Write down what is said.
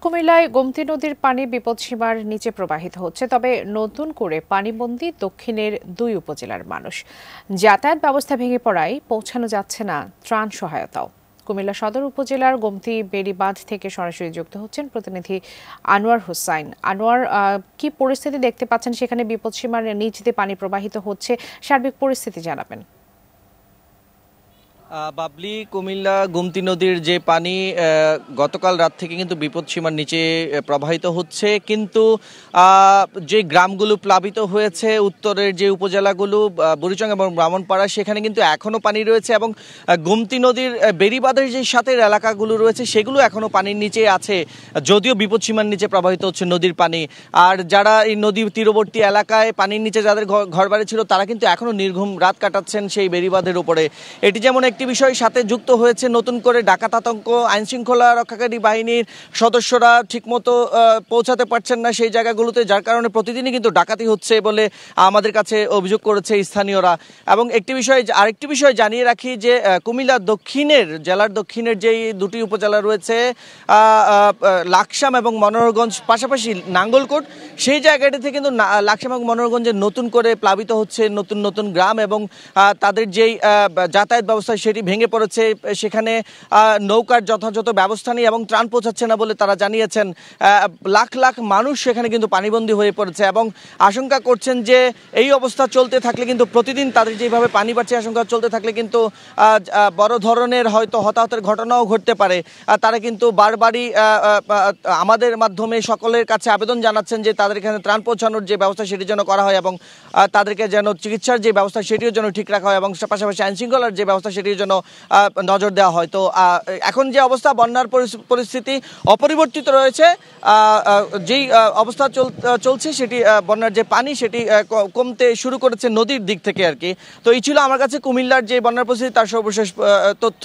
কুমিল্লায় গোমতী নদীর পানি বিপদসীমার নিচে প্রবাহিত হচ্ছে, তবে নতুন করে পানিবন্দী দক্ষিণের 2 উপজেলার মানুষ। যাতায়াত ব্যবস্থা ভেঙে পড়ায় পৌঁছানো যাচ্ছে না ত্রাণ সহায়তাও। কুমিল্লা সদর উপজেলার গোমতী বেড়িবাঁধ থেকে সরাসরি যুক্ত হচ্ছেন প্রতিনিধি আনোয়ার হোসাইন। আনোয়ার, কি পরিস্থিতি দেখতে পাচ্ছেন সেখানে? বিপদসীমার নিচ দিয়ে পানি প্রবাহিত হচ্ছে, সার্বিক পরিস্থিতি জানাবেন। বাবলি, কুমিল্লা গোমতী নদীর যে পানি গতকাল রাত থেকে কিন্তু বিপদসীমার নিচে প্রবাহিত হচ্ছে, কিন্তু যে গ্রামগুলো প্লাবিত হয়েছে উত্তরের যে উপজেলাগুলো বুড়িচং এবং ব্রাহ্মণপাড়া, সেখানে কিন্তু এখনও পানি রয়েছে এবং গোমতী নদীর বেড়িবাঁধের যে সাথের এলাকাগুলো রয়েছে সেগুলো এখনও পানির নিচে আছে, যদিও বিপদসীমার নিচে প্রবাহিত হচ্ছে নদীর পানি। আর যারা এই নদীর তীরবর্তী এলাকায় পানির নিচে যাদের ঘরবাড়ি ছিল তারা কিন্তু এখনও নির্ঘুম রাত কাটাচ্ছেন সেই বেড়িবাঁধের উপরে। এটি যেমন একটি বিষয়, সাথে যুক্ত হয়েছে নতুন করে ডাকাত আতঙ্ক। আইনশৃঙ্খলা রক্ষাকারী বাহিনীর সদস্যরা ঠিকমতো পৌঁছাতে পারছেন না সেই জায়গাগুলোতে, যার কারণে প্রতিদিনই কিন্তু ডাকাতি হচ্ছে বলে আমাদের কাছে অভিযোগ করেছে স্থানীয়রা। এবং আরেকটি বিষয় জানিয়ে রাখি যে কুমিল্লা জেলার দক্ষিণের যেই 2টি উপজেলা রয়েছে, লাকসাম এবং মনোহরগঞ্জ, পাশাপাশি নাঙ্গলকোট, সেই জায়গাটিতে কিন্তু লাকসাম এবং মনোহরগঞ্জে নতুন করে প্লাবিত হচ্ছে নতুন নতুন গ্রাম এবং তাদের যেই যাতায়াত ব্যবস্থা সেটি ভেঙে পড়েছে। সেখানে নৌকার যথাযথ ব্যবস্থা নেই এবং ত্রাণ পৌঁছাচ্ছে না বলে তারা জানিয়েছেন। লাখ লাখ মানুষ সেখানে কিন্তু পানিবন্দী হয়ে পড়েছে এবং আশঙ্কা করছেন যে এই অবস্থা চলতে থাকলে কিন্তু প্রতিদিন তাদের যেভাবে পানি বাড়ছে, আশঙ্কা চলতে থাকলে কিন্তু বড় ধরনের হয়তো হতাহতের ঘটনাও ঘটতে পারে। তারা কিন্তু বারবারই আমাদের মাধ্যমে সকলের কাছে আবেদন জানাচ্ছেন যে তাদের এখানে ত্রাণ পৌঁছানোর যে ব্যবস্থা সেটি যেন করা হয় এবং তাদেরকে যেন চিকিৎসার যে ব্যবস্থা সেটিও যেন ঠিক রাখা হয় এবং পাশাপাশি আইনশৃঙ্খলার যে ব্যবস্থা সেটির জন্য নজর দেওয়া হয়। তো এখন যে অবস্থা, বন্যার পরিস্থিতি অপরিবর্তিত রয়েছে। যেই অবস্থা চলছে সেটি, বন্যার যে পানি সেটি কমতে শুরু করেছে নদীর দিক থেকে আর কি। তো এই ছিল আমার কাছে কুমিল্লার যে বন্যার পরিস্থিতি তার সর্বশেষ তথ্য।